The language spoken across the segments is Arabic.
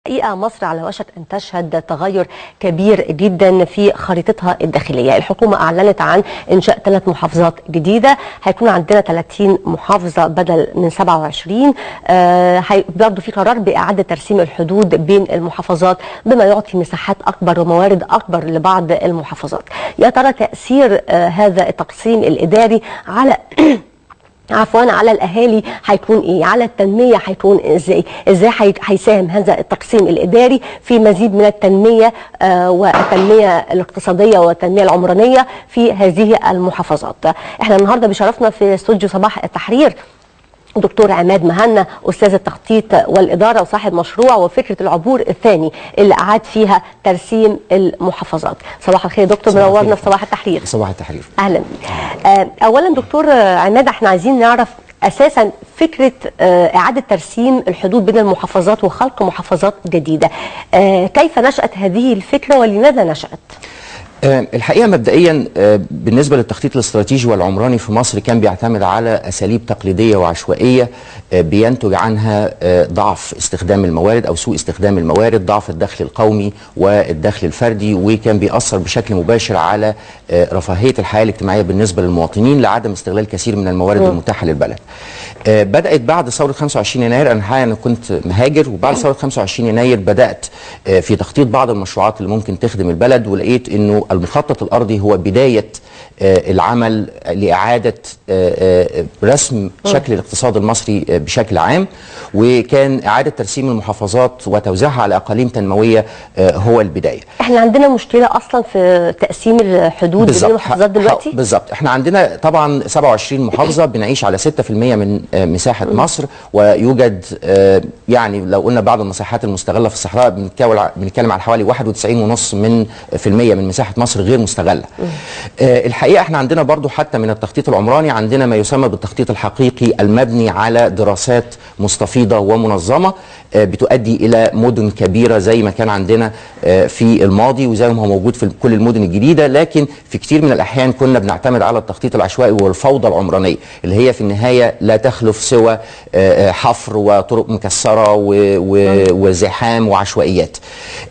حقيقة مصر على وشك أن تشهد تغير كبير جدا في خريطتها الداخلية. الحكومة أعلنت عن إنشاء 3 محافظات جديدة، هيكون عندنا 30 محافظة بدل من 27. برضه في قرار بإعادة ترسيم الحدود بين المحافظات بما يعطي مساحات أكبر وموارد أكبر لبعض المحافظات. يا ترى تأثير هذا التقسيم الإداري على على الاهالي هيكون ايه؟ على التنميه هيكون ازاي؟ هيساهم هذا التقسيم الاداري في مزيد من التنميه والتنميه الاقتصاديه والتنميه العمرانيه في هذه المحافظات. احنا النهارده بشرفنا في استوديو صباح التحرير دكتور عماد مهنا، استاذ التخطيط والاداره وصاحب مشروع وفكره العبور الثاني اللي اعاد فيها ترسيم المحافظات. صباح الخير دكتور، منورنا في صباح التحرير. صباح التحرير. اهلا. اولا دكتور عماد، احنا عايزين نعرف اساسا فكره اعاده ترسيم الحدود بين المحافظات وخلق محافظات جديده. كيف نشأت هذه الفكره ولماذا نشأت؟ الحقيقة مبدئيا بالنسبة للتخطيط الاستراتيجي والعمراني في مصر كان بيعتمد على أساليب تقليدية وعشوائية بينتج عنها ضعف استخدام الموارد أو سوء استخدام الموارد، ضعف الدخل القومي والدخل الفردي، وكان بيأثر بشكل مباشر على رفاهية الحياة الاجتماعية بالنسبة للمواطنين لعدم استغلال كثير من الموارد المتاحة للبلد. بدأت بعد ثورة 25 يناير، أنا كنت مهاجر، وبعد ثورة 25 يناير بدأت في تخطيط بعض المشروعات اللي ممكن تخدم البلد، ولقيت إنه المخطط الأرضي هو بداية العمل لإعادة رسم شكل الاقتصاد المصري بشكل عام، وكان إعادة ترسيم المحافظات وتوزيعها على أقاليم تنموية هو البداية. احنا عندنا مشكلة أصلا في تقسيم الحدود بين المحافظات دلوقتي؟ بالظبط، احنا عندنا طبعا 27 محافظة، بنعيش على 6% من مساحة مصر، ويوجد يعني لو قلنا بعض المساحات المستغلة في الصحراء بنتكلم على حوالي 91.5% من مساحة مصر غير مستغلة. الحقيقة احنا عندنا برضو حتى من التخطيط العمراني عندنا ما يسمى بالتخطيط الحقيقي المبني على دراسات مستفيضة ومنظمة بتؤدي إلى مدن كبيرة زي ما كان عندنا في الماضي وزي ما هو موجود في كل المدن الجديدة، لكن في كتير من الأحيان كنا بنعتمد على التخطيط العشوائي والفوضى العمرانية اللي هي في النهاية لا تخلف سوى حفر وطرق مكسرة وزحام وعشوائيات.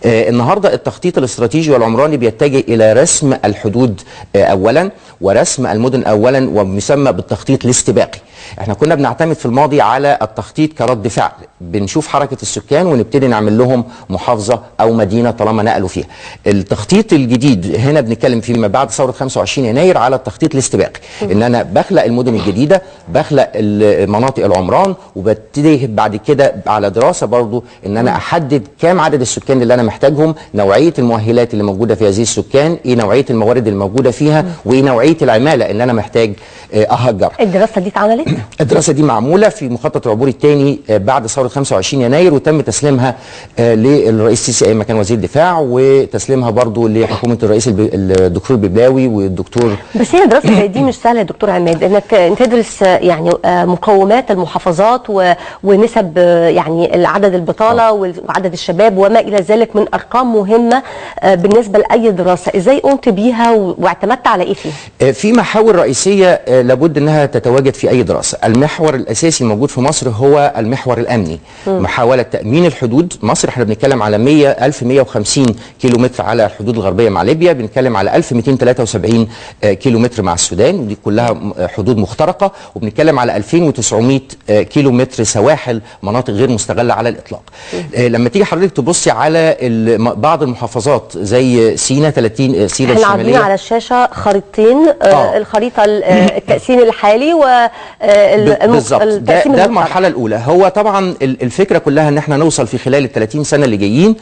النهاردة التخطيط الاستراتيجي والعمراني بيتجه إلى رسم الحدود أولا ورسم المدن أولا، ويسمى بالتخطيط الاستباقي. احنا كنا بنعتمد في الماضي على التخطيط كرد فعل، بنشوف حركة السكان ونبتدي نعمل لهم محافظة أو مدينة طالما نقلوا فيها. التخطيط الجديد هنا بنتكلم فيما بعد ثورة 25 يناير على التخطيط الاستباقي، إن أنا بخلق المدن الجديدة، بخلق مناطق العمران، وببتدي بعد كده على دراسة برضو إن أنا أحدد كام عدد السكان اللي أنا محتاجهم، نوعية المؤهلات اللي موجودة في هذه السكان، إيه نوعية الموارد الموجودة فيها، وإيه نوعية العمالة اللي أنا محتاج أهجرها. الدراسة دي اتعملت؟ الدراسة دي معمولة في مخطط العبور الثاني بعد ثورة 25 يناير، وتم تسليمها للرئيس السيسي أيام ما كان وزير الدفاع، وتسليمها برضو لحكومة الرئيس الدكتور الببلاوي والدكتور. بس هي دراسة زي دي مش سهلة يا دكتور عماد، انك تدرس يعني مقومات المحافظات ونسب يعني عدد البطالة وعدد الشباب وما إلى ذلك من أرقام مهمة بالنسبة لأي دراسة. ازاي قمت بيها واعتمدت على ايه فيها؟ في محاور رئيسية لابد انها تتواجد في اي دراسة. المحور الاساسي الموجود في مصر هو المحور الامني، محاولة تأمين الحدود. مصر احنا بنتكلم على 1150 كيلو متر على الحدود الغربية مع ليبيا، بنتكلم على 1273 كيلو متر مع السودان، ودي كلها حدود مخترقة، وبنتكلم على 2900 كيلو متر سواحل مناطق غير مستغلة على الإطلاق. لما تيجي حضرتك تبصي على بعض المحافظات زي سينا 30 سينا الشمالية، احنا عاملين على الشاشة خريطتين، الخريطة التقسيم الحالي والتقسيم ده المرحلة الأولى. هو طبعا الفكرة كلها ان احنا نوصل في خلال ال30 سنة اللي جايين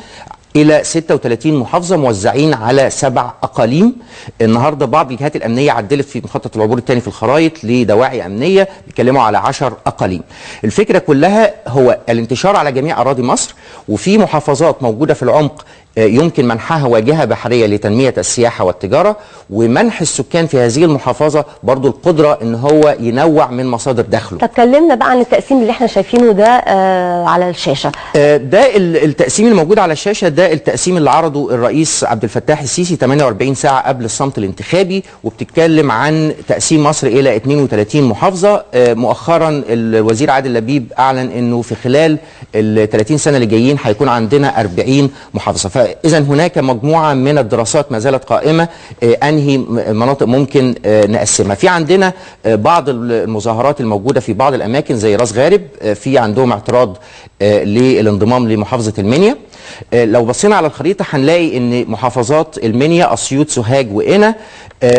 إلى 36 محافظة موزعين على 7 أقاليم. النهاردة بعض الجهات الأمنية عدلت في مخطط العبور الثاني في الخرائط لدواعي أمنية، بيتكلموا على 10 أقاليم. الفكرة كلها هو الانتشار على جميع أراضي مصر، وفي محافظات موجودة في العمق يمكن منحها واجهة بحرية لتنمية السياحة والتجارة، ومنح السكان في هذه المحافظة برضو القدرة ان هو ينوع من مصادر دخله. طب كلمنا بقى عن التقسيم اللي احنا شايفينه ده على الشاشة. ده التقسيم الموجود على الشاشة، ده التقسيم اللي عرضه الرئيس عبد الفتاح السيسي 48 ساعة قبل الصمت الانتخابي، وبتتكلم عن تقسيم مصر إلى 32 محافظة. مؤخرا الوزير عادل لبيب أعلن أنه في خلال ال 30 سنة اللي جايين هيكون عندنا 40 محافظة. فإذا هناك مجموعة من الدراسات ما زالت قائمة أنهي مناطق ممكن نقسمها. في عندنا بعض المظاهرات الموجودة في بعض الأماكن زي راس غارب، في عندهم اعتراض للانضمام لمحافظة المنيا. لو بصينا على الخريطة هنلاقي ان محافظات المنيا، اسيوط، سوهاج، وقنا.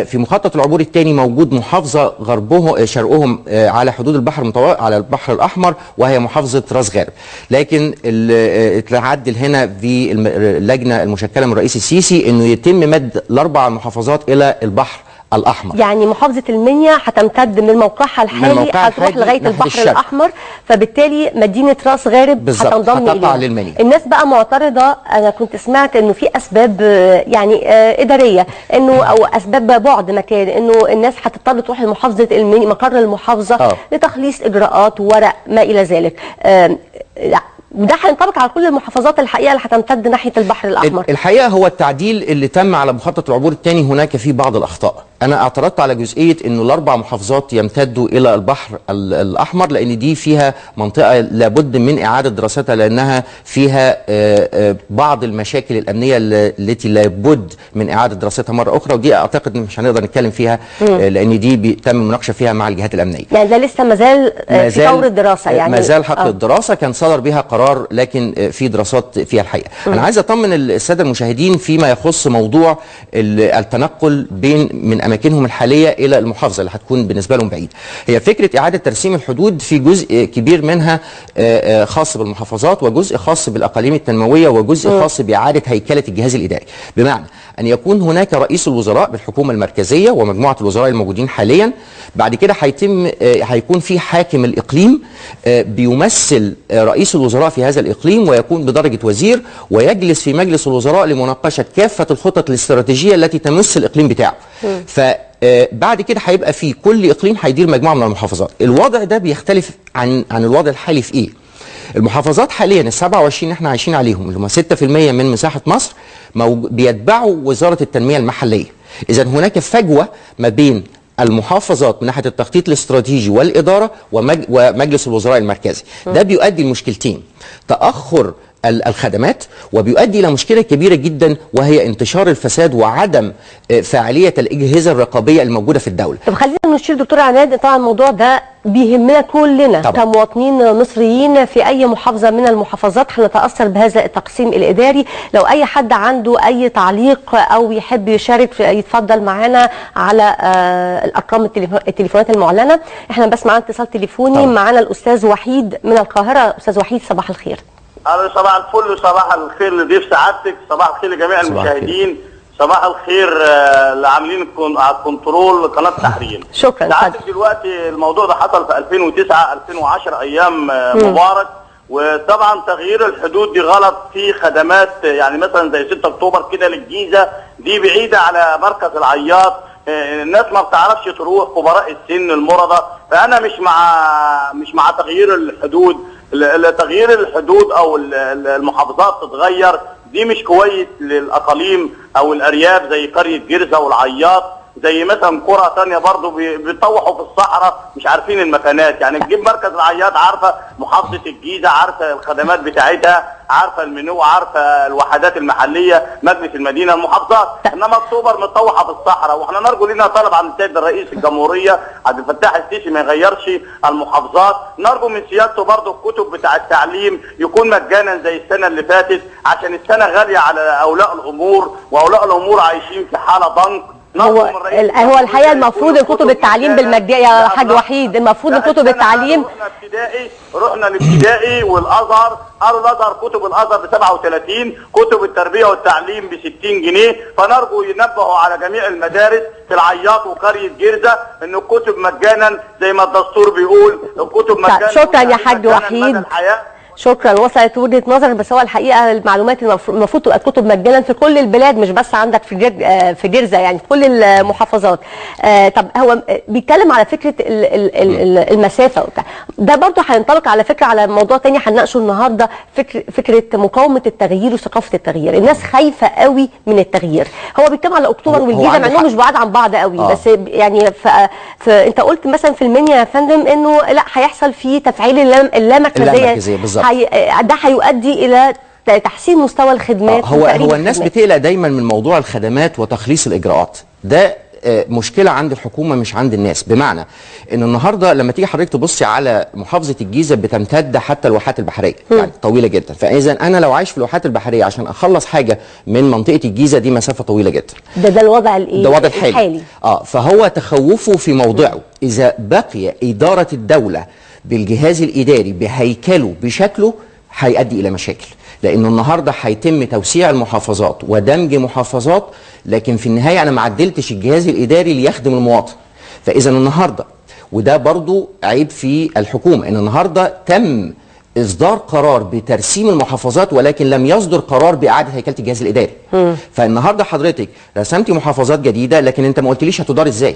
في مخطط العبور الثاني موجود محافظة غربهم شرقهم على حدود البحر على البحر الأحمر، وهي محافظة راس غارب. لكن التعدل هنا في اللجنة المشكلة من الرئيس السيسي انه يتم مد الاربع محافظات الى البحر الأحمر. يعني محافظة المنيا هتمتد من موقعها الحالي هتروح لغاية البحر الأحمر، فبالتالي مدينة راس غارب هتنضم إليها. الناس بقى معترضة، أنا كنت سمعت إنه في أسباب يعني إدارية، إنه أو أسباب بعد مكان، إنه الناس هتضطر تروح لمحافظة المنيا مقر المحافظة لتخليص إجراءات وورق ما إلى ذلك. ده هينطبق على كل المحافظات الحقيقه اللي هتمتد ناحيه البحر الاحمر. الحقيقه هو التعديل اللي تم على مخطط العبور الثاني هناك فيه بعض الاخطاء. انا اعترضت على جزئيه انه الاربع محافظات يمتدوا الى البحر الاحمر، لان دي فيها منطقه لابد من اعاده دراستها، لانها فيها بعض المشاكل الامنيه التي لابد من اعاده دراستها مره اخرى، ودي اعتقد مش هنقدر نتكلم فيها لان دي بيتم المناقشه فيها مع الجهات الامنيه. يعني ده لسه مازال في طور الدراسه، يعني مازال حق الدراسه، كان صدر بها قرار لكن في دراسات فيها الحقيقه. انا عايز اطمن الساده المشاهدين فيما يخص موضوع التنقل من اماكنهم الحاليه الى المحافظه اللي هتكون بالنسبه لهم بعيد. هي فكره اعاده ترسيم الحدود في جزء كبير منها خاص بالمحافظات، وجزء خاص بالاقاليم التنمويه، وجزء خاص باعاده هيكله الجهاز الاداري، بمعنى ان يكون هناك رئيس الوزراء بالحكومه المركزيه ومجموعه الوزراء الموجودين حاليا. بعد كده هيكون في حاكم الاقليم بيمثل رئيس الوزراء في هذا الاقليم، ويكون بدرجه وزير، ويجلس في مجلس الوزراء لمناقشه كافه الخطط الاستراتيجيه التي تمس الاقليم بتاعه. فبعد كده هيبقى في كل اقليم هيدير مجموعه من المحافظات. الوضع ده بيختلف عن الوضع الحالي في ايه؟ المحافظات حاليا ال 27 اللي احنا عايشين عليهم اللي هم 6% من مساحه مصر بيتبعوا وزاره التنميه المحليه. اذا هناك فجوه ما بين المحافظات من ناحيه التخطيط الاستراتيجي والاداره ومجلس الوزراء المركزي. ده بيؤدي لمشكلتين: تاخر الخدمات، وبيؤدي الى مشكله كبيره جدا وهي انتشار الفساد وعدم فاعليه الاجهزه الرقابيه الموجوده في الدوله. طب خلينا نشير دكتور عماد، طبعا الموضوع ده بيهمنا كلنا طبعا كمواطنين مصريين في اي محافظه من المحافظات هنتاثر بهذا التقسيم الاداري. لو اي حد عنده اي تعليق او يحب يشارك يتفضل معانا على الارقام التليفونات المعلنه. احنا بس معانا اتصال تليفوني، معانا الاستاذ وحيد من القاهره. استاذ وحيد صباح الخير. صباح الفل وصباح الخير لضيف سعادتك، صباح الخير لجميع المشاهدين، صباح الخير اللي عاملين على الكنترول قناه تحرير. شكرا. سعادتك دلوقتي الموضوع ده حصل في 2009 2010 ايام مبارك، وطبعا تغيير الحدود دي غلط في خدمات، يعني مثلا زي 6 اكتوبر كده للجيزه دي بعيده على مركز العياط، الناس ما بتعرفش تروح، كبراء السن، المرضى. فانا مش مع تغيير الحدود. تغيير الحدود او المحافظات تتغير دي مش كويس للاقاليم او الارياف زي قريه جرزه والعياط، زي مثلا قرى ثانيه برضه بيطوحوا في الصحراء مش عارفين المكانات. يعني تجيب مركز العياط عارفه محافظه الجيزه، عارفه الخدمات بتاعتها، عارفه المنيو، عارفه الوحدات المحليه، مجلس المدينه، المحافظات. انما اكتوبر متطوحه في الصحراء، واحنا نرجو لنا طلب عن السيد الرئيس الجمهوريه عبد الفتاح السيسي ما يغيرش المحافظات. نرجو من سيادته برضه الكتب بتاع التعليم يكون مجانا زي السنه اللي فاتت، عشان السنه غاليه على اولياء الامور، واولياء الامور عايشين في حاله ضنك. هو الحقيقه المفروض الكتب التعليم بالمجاني يا حاج وحيد، المفروض الكتب التعليم. رحنا الابتدائي والازهر، قالوا الازهر كتب الازهر ب 37، كتب التربيه والتعليم ب 60 جنيه، فنرجو ينبهوا على جميع المدارس في العياط وقريه جرزه ان الكتب مجانا زي ما الدستور بيقول، الكتب مجانا. شكرا يا حاج وحيد. شكرا، وصلت وجهه نظرك. بس هو الحقيقه المعلومات المفروض تبقى كتب مجانا في كل البلاد، مش بس عندك في جرزه، يعني في كل المحافظات. طب هو بيتكلم على فكره المسافه وبتاع ده، برضه هينطلق على فكره على موضوع تاني هنناقشه النهارده، فكره مقاومه التغيير وثقافه التغيير. الناس خايفه قوي من التغيير. هو بيتكلم على اكتوبر والجيزه مع انهم مش بعاد عن بعض قوي، بس يعني انت قلت مثلا في المنيا يا فندم انه لا هيحصل في تفعيل اللامركزيه بالظبط. ده هيؤدي الى تحسين مستوى الخدمات. هو الناس بتقلق دايما من موضوع الخدمات وتخليص الاجراءات ده. مشكله عند الحكومه مش عند الناس، بمعنى ان النهارده لما تيجي حضرتك تبصي على محافظه الجيزه بتمتد حتى الواحات البحريه، يعني طويله جدا. فاذا انا لو عايش في الواحات البحريه عشان اخلص حاجه من منطقه الجيزه دي مسافه طويله جدا. ده الوضع الايه؟ ده الوضع الحالي. فهو تخوفه في موضعه اذا بقي اداره الدوله بالجهاز الاداري بهيكله بشكله هيؤدي الى مشاكل، لانه النهارده هيتم توسيع المحافظات ودمج محافظات، لكن في النهايه انا ما عدلتش الجهاز الاداري ليخدم المواطن. فاذا النهارده وده برضو عيب في الحكومه، ان النهارده تم اصدار قرار بترسيم المحافظات ولكن لم يصدر قرار باعاده هيكله الجهاز الاداري. فالنهارده حضرتك رسمتي محافظات جديده لكن انت ما قلتليش هتدار ازاي.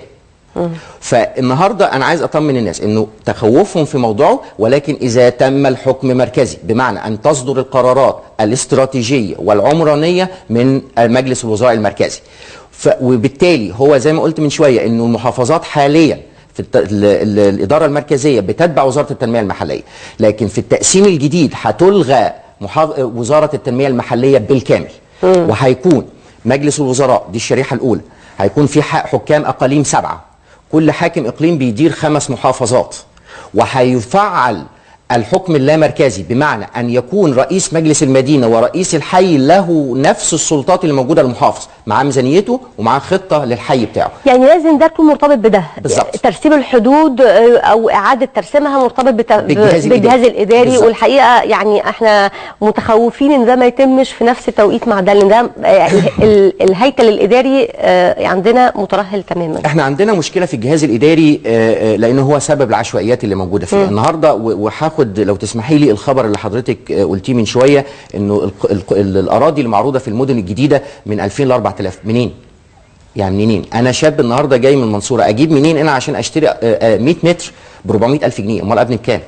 فالنهارده انا عايز اطمن الناس انه تخوفهم في موضوعه، ولكن اذا تم الحكم مركزي بمعنى ان تصدر القرارات الاستراتيجيه والعمرانيه من مجلس الوزراء المركزي. وبالتالي هو زي ما قلت من شويه انه المحافظات حاليا في الاداره المركزيه بتتبع وزاره التنميه المحليه، لكن في التقسيم الجديد هتلغى وزاره التنميه المحليه بالكامل. وهيكون مجلس الوزراء دي الشريحه الاولى، هيكون في حكام اقاليم 7، كل حاكم اقليم بيدير 5 محافظات، وهيفعل الحكم اللامركزي بمعنى ان يكون رئيس مجلس المدينه ورئيس الحي له نفس السلطات اللي موجوده للمحافظ، مع ميزانيته ومع خطه للحي بتاعه. يعني لازم ده يكون مرتبط بده بالظبط. ترسيم الحدود او اعاده ترسيمها مرتبط بالجهاز الاداري بالزبط. والحقيقه يعني احنا متخوفين ان ده ما يتمش في نفس التوقيت مع ده، لان ده يعني الهيكل الاداري عندنا مترهل تماما. احنا عندنا مشكله في الجهاز الاداري لانه هو سبب العشوائيات اللي موجوده فيه النهارده. وهاخد لو تسمحي لي الخبر اللي حضرتك قلتيه من شويه، انه الاراضي المعروضه في المدن الجديده من 2000 ل 4000. منين؟ يعني منين؟ انا شاب النهارده جاي من المنصوره، اجيب منين انا عشان اشتري 100 متر ب 400,000 جنيه؟ امال ابني بكام؟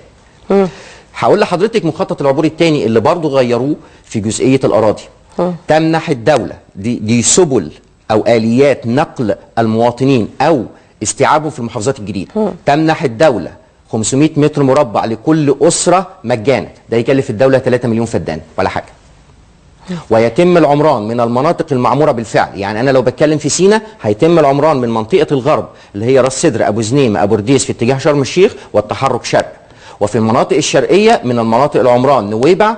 هقول لحضرتك مخطط العبور الثاني اللي برضه غيروه في جزئيه الاراضي. تمنح الدوله دي سبل او اليات نقل المواطنين او استيعابهم في المحافظات الجديده. تمنح الدوله 500 متر مربع لكل أسرة مجانا، ده يكلف الدولة 3 مليون فدان ولا حاجة. ويتم العمران من المناطق المعمورة بالفعل، يعني أنا لو بتكلم في سينا هيتم العمران من منطقة الغرب اللي هي راس سدر، أبو زنيمة، أبو رديس في اتجاه شرم الشيخ والتحرك شرق، وفي المناطق الشرقية من المناطق العمران نويبع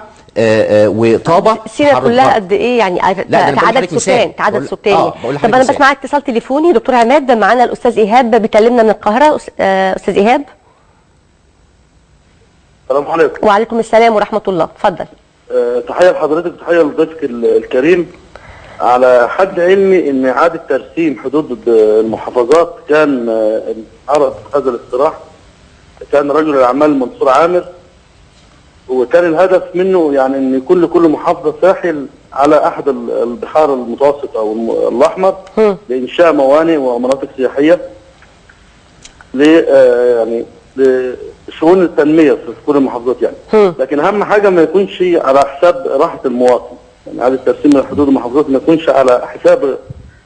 وطابة. سينا كلها قد ايه يعني كعدد سكان؟ كعدد سكاني. طب انا بس معايا اتصال تليفوني. دكتور عماد معانا الاستاذ ايهاب بيكلمنا من القاهرة. استاذ ايهاب. السلام عليكم. وعليكم السلام ورحمة الله، اتفضل. تحية لحضرتك وتحية لضيفك الكريم. على حد علمي ان اعادة ترسيم حدود المحافظات كان عرض هذا الاقتراح كان رجل الاعمال منصور عامر، وكان الهدف منه يعني ان يكون لكل محافظة ساحل على احد البحار المتوسط او الاحمر لانشاء موانئ ومناطق سياحية يعني لشؤون التنميه في كل المحافظات يعني. لكن اهم حاجه ما يكونش على حساب راحه المواطن، يعني هذا الترسيم لحدود المحافظات ما يكونش على حساب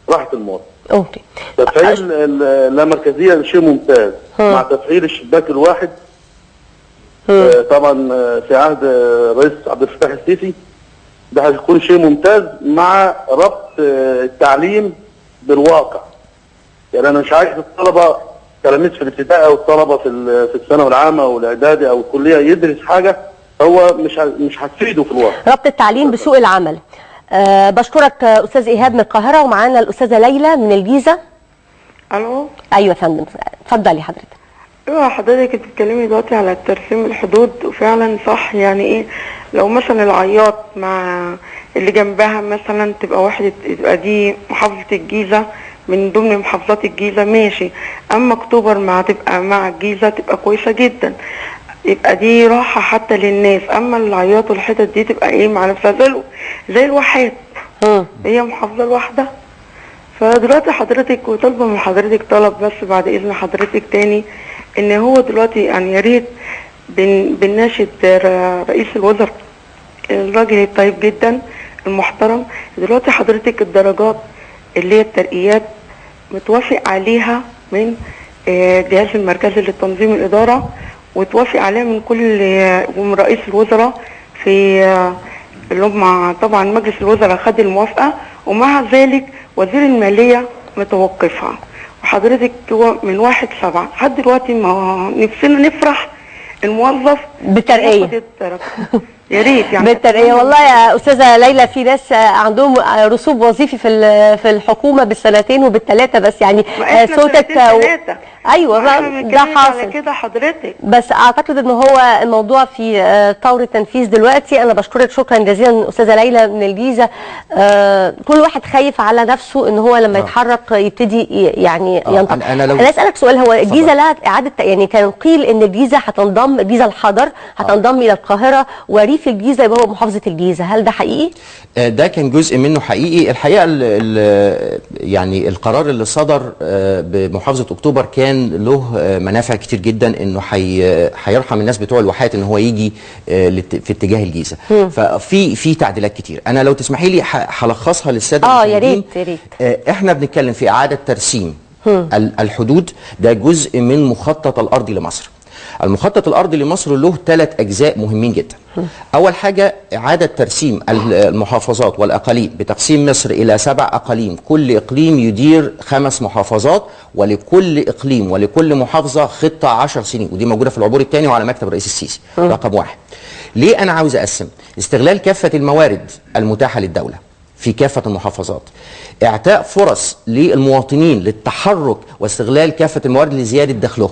راحه المواطن. اوكي. تفعيل اللامركزيه شيء ممتاز مع تفعيل الشباك الواحد. طبعا في عهد الرئيس عبد الفتاح السيسي ده هيكون شيء ممتاز مع ربط التعليم بالواقع. يعني انا مش عايز الطلبه تلاميذ في الابتدائي او الطلبه في الثانوي العامه او الاعدادي او الكليه يدرس حاجه هو مش هتفيده في الواقع. ربط التعليم بسوق العمل. بشكرك استاذ ايهاب من القاهره، ومعانا الاستاذه ليلى من الجيزه. الو. ايوه يا فندم، اتفضلي حضرتك. ايوه حضرتك بتتكلمي دلوقتي على ترسيم الحدود، وفعلا صح. يعني ايه لو مثلا العياط مع اللي جنبها مثلا تبقى دي محافظه الجيزه من ضمن محافظات الجيزه ماشي، اما اكتوبر تبقى مع الجيزه تبقى كويسه جدا. يبقى دي راحه حتى للناس. اما اللي عيطوا الحتت دي تبقى ايه مع نفسها زي الواحات. هي محافظه لوحدها. فدلوقتي حضرتك وطالبه من حضرتك طلب بس بعد اذن حضرتك تاني، ان هو دلوقتي يعني يا ريت بنناشد رئيس الوزراء الراجل الطيب جدا المحترم. دلوقتي حضرتك الدرجات اللي هي الترقيات متوافق عليها من الجهاز المركزي للتنظيم الإدارة، وتوافق عليها من رئيس الوزراء في اللي هم طبعا مجلس الوزراء خد الموافقة، ومع ذلك وزير المالية متوقفها. وحضرتك من 1/7 لحد دلوقتي ما نفسنا نفرح الموظف بالترقية. يا ريت يعني بالترقية. والله يا أستاذة ليلى في ناس عندهم رسوب وظيفي في الحكومة بالسنتين وبالثلاثة، بس يعني صوتك ايوه ده حاصل على كده حضرتك. بس اعتقد ان هو الموضوع في طور التنفيذ دلوقتي. انا بشكرك شكرا جزيلا استاذه ليلى من الجيزه. كل واحد خايف على نفسه ان هو لما يتحرك يبتدي يعني ينطق. انا اسالك سؤال، هو الجيزه لها اعاده، يعني كان قيل ان الجيزه هتنضم، الجيزه الحضر هتنضم الى القاهره وريف الجيزه يبقى هو محافظه الجيزه، هل ده حقيقي؟ ده كان جزء منه حقيقي. الحقيقه يعني القرار اللي صدر بمحافظه اكتوبر كان له منافع كتير جدا، انه هيرحم الناس بتوع الواحات ان هو يجي في اتجاه الجيزه. ففي تعديلات كتير، انا لو تسمحي لي هلخصها للساده المشاهدين. يا ريت. احنا بنتكلم في اعاده ترسيم الحدود. ده جزء من مخطط الارضي لمصر. المخطط الارضي لمصر له 3 أجزاء مهمين جدا. اول حاجه اعاده ترسيم المحافظات والاقاليم بتقسيم مصر الى 7 اقاليم، كل اقليم يدير 5 محافظات، ولكل اقليم ولكل محافظه خطه 10 سنين، ودي موجوده في العبور الثاني وعلى مكتب الرئيس السيسي. رقم 1. ليه انا عاوز اقسم؟ استغلال كافه الموارد المتاحه للدوله في كافه المحافظات، اعطاء فرص للمواطنين للتحرك واستغلال كافه الموارد لزياده دخلهم.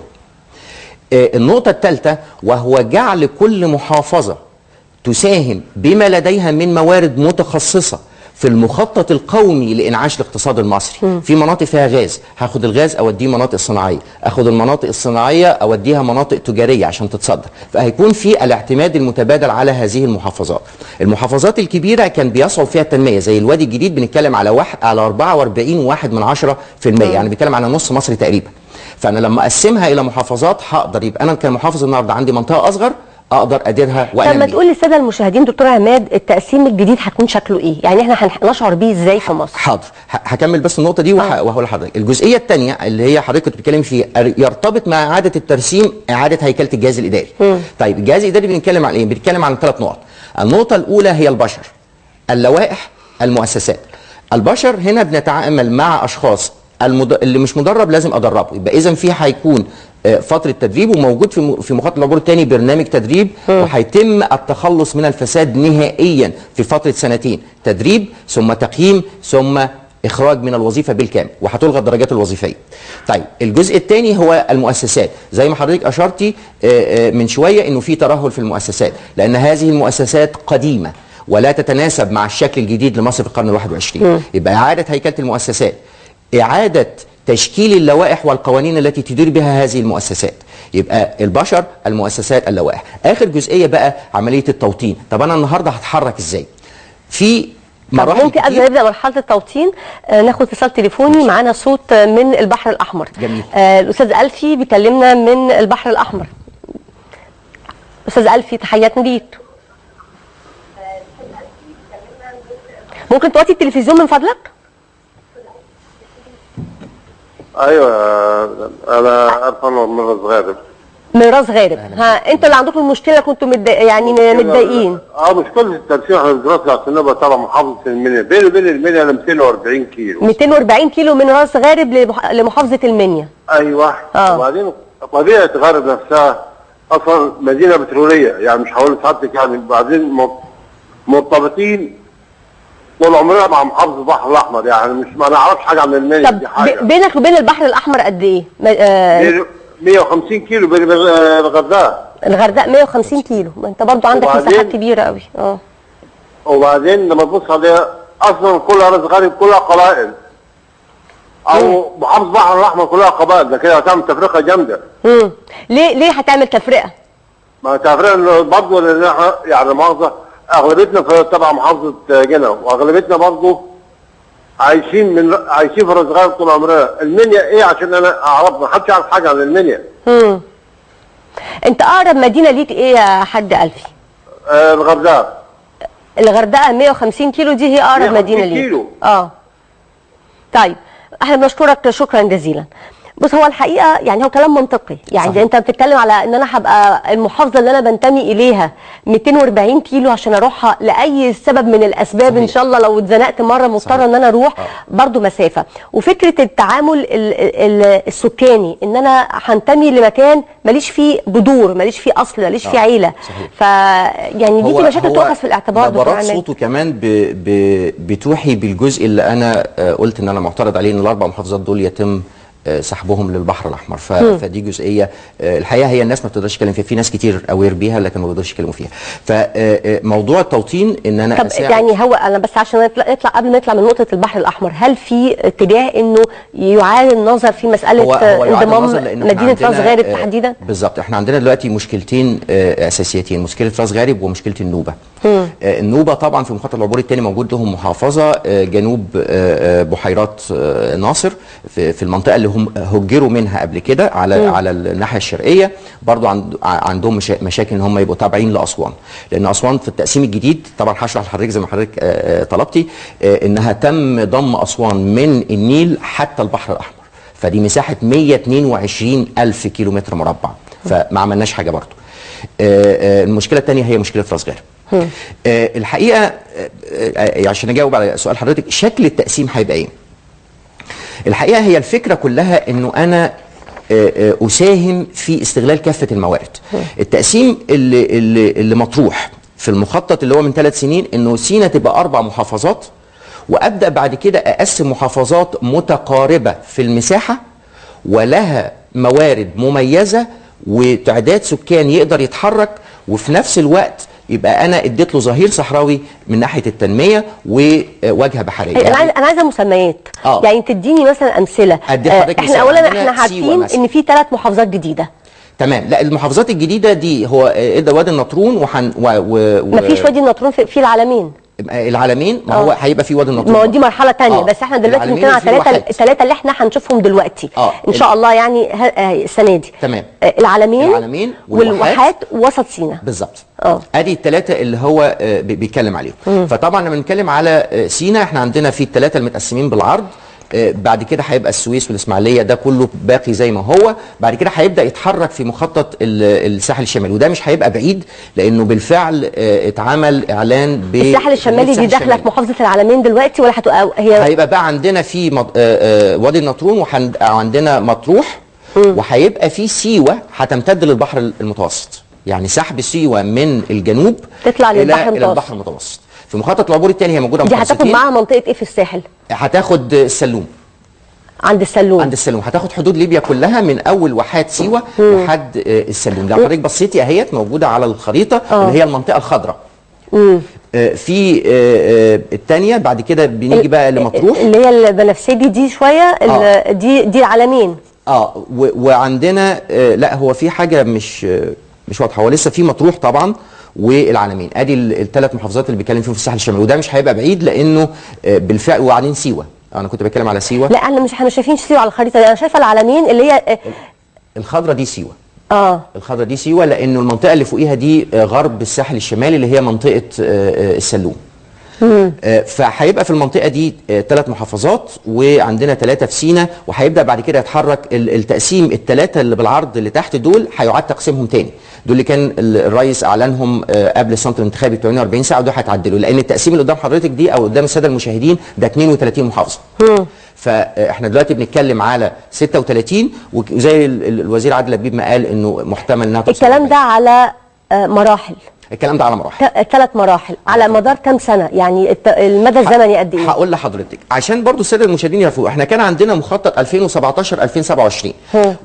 النقطة الثالثة وهو جعل كل محافظة تساهم بما لديها من موارد متخصصة في المخطط القومي لإنعاش الاقتصاد المصري. في مناطق فيها غاز، هاخد الغاز أوديه مناطق صناعية، أخد المناطق الصناعية أوديها مناطق تجارية عشان تتصدر، فهيكون في الاعتماد المتبادل على هذه المحافظات. المحافظات الكبيرة كان بيصعب فيها التنمية، زي الوادي الجديد بنتكلم على 44.1%، يعني بنتكلم على نص مصر تقريبا. فانا لما اقسمها الى محافظات هقدر يبقى انا كمحافظ النهارده عندي منطقه اصغر اقدر اديرها وانمي. طب ما تقول للساده المشاهدين دكتور عماد التقسيم الجديد هيكون شكله ايه؟ يعني احنا هنشعر بيه ازاي في مصر؟ حاضر، هكمل بس النقطه دي وهقول لحضرتك. الجزئيه الثانيه اللي هي حضرتك كنت بتتكلم فيها يرتبط مع اعاده الترسيم، اعاده هيكله الجهاز الاداري. طيب الجهاز الاداري بنتكلم عن ايه؟ بنتكلم عن 3 نقط. النقطه الاولى هي البشر، اللوائح، المؤسسات. البشر هنا بنتعامل مع اشخاص اللي مش مدرب لازم ادربه، يبقى اذا في هيكون فتره تدريب، وموجود في مخطط العبور الثاني برنامج تدريب، وهيتم التخلص من الفساد نهائيا في فتره 2 تدريب ثم تقييم ثم اخراج من الوظيفه بالكامل، وهتلغى الدرجات الوظيفيه. طيب الجزء الثاني هو المؤسسات، زي ما حضرتك اشرتي من شويه انه في ترهل في المؤسسات، لان هذه المؤسسات قديمه ولا تتناسب مع الشكل الجديد لمصر في القرن ال21. يبقى اعاده هيكله المؤسسات، إعادة تشكيل اللوائح والقوانين التي تدير بها هذه المؤسسات. يبقى البشر، المؤسسات، اللوائح. آخر جزئية بقى عملية التوطين. طب أنا النهاردة هتحرك إزاي؟ في مراحل ممكن قبل ما نبدأ مرحلة التوطين ناخد اتصال تليفوني. معانا صوت من البحر الأحمر. جميل. الأستاذ ألفي بيكلمنا من البحر الأحمر. أستاذ ألفي تحياتنا ليك. ممكن توطي التلفزيون من فضلك؟ ايوه انا ارفن من راس غارب. من راس غارب. ها انتوا اللي عندكم المشكله، كنتوا متضايقين. مشكله الترسيم احنا دلوقتي عشان نبقى طبعا محافظه المنيا، بين المنيا ل 240 كيلو. 240 كيلو من راس غارب لمحافظه المنيا. ايوه. وبعدين طبيعه غارب نفسها اصلا مدينه بتروليه، يعني مش هقول لحضرتك يعني، بعدين مرتبطين طول عمرنا مع محافظه البحر الاحمر، يعني مش ما نعرفش حاجه عن المنيا. طب دي حاجه بينك وبين البحر الاحمر قد ايه؟ 150 كيلو بين الغردقه. الغردقه 150 كيلو، ما انت برضو عندك مساحات كبيره قوي. وبعدين لما تبص عليها اصلا كلها راس غارب كلها قبائل، او محافظه البحر الاحمر كلها قبائل، ده كده هتعمل تفرقه جامده. ليه هتعمل تفرقه؟ ما تعرفين برضه لان احنا يعني مؤاخذه اغلبيتنا في تبع محافظه جنة، واغلبيتنا برضه عايشين في راس غارب طول عمرنا. المنيا ايه عشان انا اعرف؟ ما حدش يعرف حاجه عن المنيا. انت اقرب مدينه ليك ايه يا حاج ألفي؟ الغردقه. الغردقه 150 كيلو، دي هي اقرب مدينه ليك. كيلو. طيب احنا بنشكرك شكرا جزيلا. بص، هو الحقيقه يعني هو كلام منطقي، يعني صحيح. انت بتتكلم على ان انا هبقى المحافظه اللي انا بنتمي اليها 240 كيلو عشان اروحها لاي سبب من الاسباب. صحيح. ان شاء الله لو اتزنقت مره مضطره ان انا اروح برضو مسافه. وفكره التعامل السكاني ان انا هنتمي لمكان ماليش فيه بذور، ماليش فيه اصل، ماليش فيه عيله. ف يعني دي مشاكل تؤخذ في الاعتبار. نبرات صوته كمان بتوحي بالجزء اللي انا قلت ان انا معترض عليه، ان الاربع محافظات دول يتم سحبهم للبحر الاحمر. فدي جزئيه الحقيقه هي الناس ما بتقدرش تتكلم فيها، في ناس كتير اوير بيها لكن ما بيقدرش يتكلموا فيها. فموضوع التوطين ان انا طب يعني هو انا بس عشان نطلع قبل ما نطلع من نقطه البحر الاحمر، هل في اتجاه انه يعاد النظر في مساله انضمام مدينه راس غارب تحديدا؟ بالظبط. احنا عندنا دلوقتي مشكلتين اساسيتين، مشكله راس غارب ومشكله النوبه. النوبه طبعا في المخطط العبوري الثاني موجود لهم محافظه جنوب بحيرات ناصر في المنطقه اللي هم هجروا منها قبل كده على الناحيه الشرقيه. برضو عندهم مشاكل ان هم يبقوا تابعين لاسوان، لان اسوان في التقسيم الجديد طبعا هشرح لحضرتك زي ما حضرتك طلبتي انها تم ضم اسوان من النيل حتى البحر الاحمر، فدي مساحه 122 الف كيلومتر مربع، فما عملناش حاجه برضو. المشكله الثانيه هي مشكله راس غارب. الحقيقه عشان اجاوب على سؤال حضرتك، شكل التقسيم هيبقى ايه؟ الحقيقه هي الفكره كلها انه انا اساهم في استغلال كافه الموارد. التقسيم اللي مطروح في المخطط اللي هو من 3 سنين انه سينا تبقى 4 محافظات، وابدا بعد كده اقسم محافظات متقاربه في المساحه ولها موارد مميزه وتعداد سكان يقدر يتحرك، وفي نفس الوقت يبقى انا اديت له ظهير صحراوي من ناحيه التنميه وواجهه بحريه. انا عايزه مسميات. يعني تديني مثلا امثله. احنا اولا احنا عارفين ان في 3 محافظات جديده. تمام. لا، المحافظات الجديده دي هو وادي النطرون مفيش وادي النطرون في العلمين. العلمين ما هو هيبقى في وادي النطرون، ما هو دي مرحله ثانيه. بس احنا دلوقتي بنتكلم على الثلاثه اللي احنا هنشوفهم دلوقتي ان شاء الله يعني السنه دي. تمام. العلمين والواحات ووسط سينا. بالظبط. ادي ال3 اللي هو بيتكلم عليهم. فطبعا لما بنتكلم على سينا احنا عندنا في ال3 المتقسمين بالعرض. بعد كده هيبقى السويس والاسماعيليه ده كله باقي زي ما هو. بعد كده هيبدا يتحرك في مخطط الساحل الشمالي، وده مش هيبقى بعيد لانه بالفعل اتعمل اعلان الساحل الشمالي دي داخله في محافظه العلمين دلوقتي ولا هيبقى بقى عندنا في وادي النطرون وعندنا مطروح، وهيبقى في سيوه هتمتد للبحر المتوسط، يعني سحب سيوه من الجنوب تطلع الى البحر المتوسط. في مخطط العبور الثاني هي موجوده دي هتاخد معاها منطقه ايه في الساحل؟ هتاخد السلوم. عند السلوم. عند السلوم هتاخد حدود ليبيا كلها من اول واحات سيوه لحد السلوم. لو حضرتك بصيتي اهيت موجوده على الخريطه اللي هي المنطقه الخضراء. في الثانيه بعد كده بنيجي بقى لمطروح اللي هي البنفسجي دي شويه. دي العلمين. وعندنا لا هو في حاجه مش واضحه، هو لسه في مطروح طبعا والعلمين. ادي ال3 محافظات اللي بيتكلم فيهم في الساحل الشمالي، وده مش هيبقى بعيد لانه بالفعل. وبعدين سيوه، انا كنت بتكلم على سيوه. لا احنا مش شايفين سيوه على الخريطه دي، انا شايفه العلمين اللي هي الخضراء دي سيوه. الخضراء دي سيوه لانه المنطقه اللي فوقيها دي غرب الساحل الشمالي اللي هي منطقه السلوم. فهيبقى في المنطقه دي 3 محافظات، وعندنا 3 في سينا، وهيبدا بعد كده يتحرك التقسيم. ال3 اللي بالعرض اللي تحت دول هيعاد تقسيمهم تاني، دول اللي كان الرئيس اعلنهم قبل الصمت الانتخابي ب 48 ساعه، ودول هيتعدلوا لان التقسيم اللي قدام حضرتك دي او قدام الساده المشاهدين ده 32 محافظه. فاحنا دلوقتي بنتكلم على 36، وزي الوزير عادل لبيب ما قال انه محتمل انها توصل. الكلام ده على مراحل. الكلام ده على مراحل 3 مراحل على مدار كام سنه؟ يعني المدى الزمني قد ايه؟ هقول لحضرتك عشان برضو الساده المشاهدين يعرفوا. احنا كان عندنا مخطط 2017 2027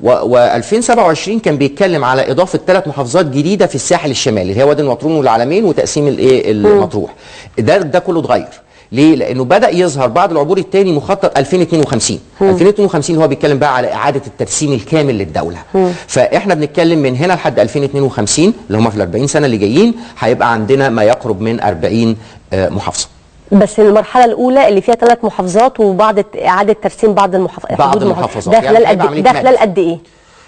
و2027 كان بيتكلم على اضافه 3 محافظات جديده في الساحل الشمالي اللي هي وادي النطرون والعلمين وتقسيم المطروح. ده كله اتغير ليه؟ لانه بدا يظهر بعد العبور الثاني مخطط 2052. 2052 هو بيتكلم بقى على اعاده الترسيم الكامل للدوله. فاحنا بنتكلم من هنا لحد 2052 اللي هم في ال 40 سنه اللي جايين هيبقى عندنا ما يقرب من 40 محافظه. بس المرحله الاولى اللي فيها 3 محافظات وبعض اعاده ترسيم بعض المحافظات ده خلال قد ايه؟